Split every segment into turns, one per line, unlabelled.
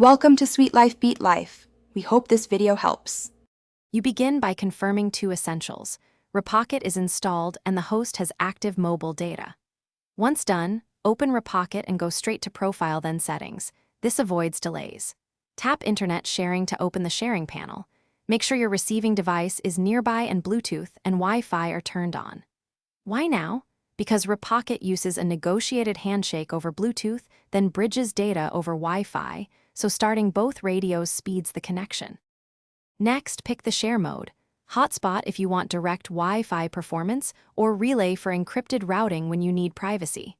Welcome to Sweet Life Beat Life. We hope this video helps.
You begin by confirming two essentials. Repocket is installed and the host has active mobile data. Once done, open Repocket and go straight to Profile then Settings. This avoids delays. Tap Internet Sharing to open the sharing panel. Make sure your receiving device is nearby and Bluetooth and Wi-Fi are turned on. Why now? Because Repocket uses a negotiated handshake over Bluetooth, then bridges data over Wi-Fi, so starting both radios speeds the connection. Next, pick the share mode. Hotspot if you want direct Wi-Fi performance, or relay for encrypted routing when you need privacy.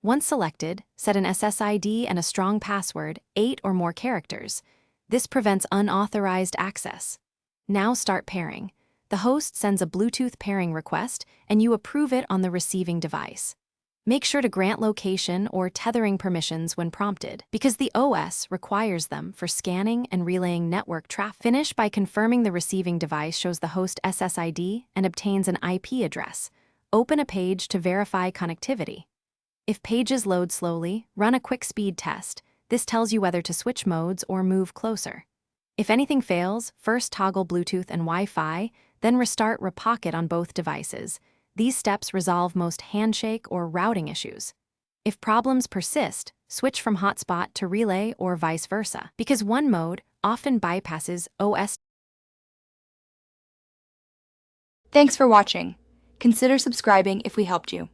Once selected, set an SSID and a strong password, 8 or more characters. This prevents unauthorized access. Now start pairing. The host sends a Bluetooth pairing request, and you approve it on the receiving device. Make sure to grant location or tethering permissions when prompted, because the OS requires them for scanning and relaying network traffic. Finish by confirming the receiving device shows the host SSID and obtains an IP address. Open a page to verify connectivity. If pages load slowly, run a quick speed test. This tells you whether to switch modes or move closer. If anything fails, first toggle Bluetooth and Wi-Fi, then restart Repocket on both devices. These steps resolve most handshake or routing issues. If problems persist, switch from hotspot to relay or vice versa, because one mode often bypasses OS.
Thanks for watching. Consider subscribing if we helped you.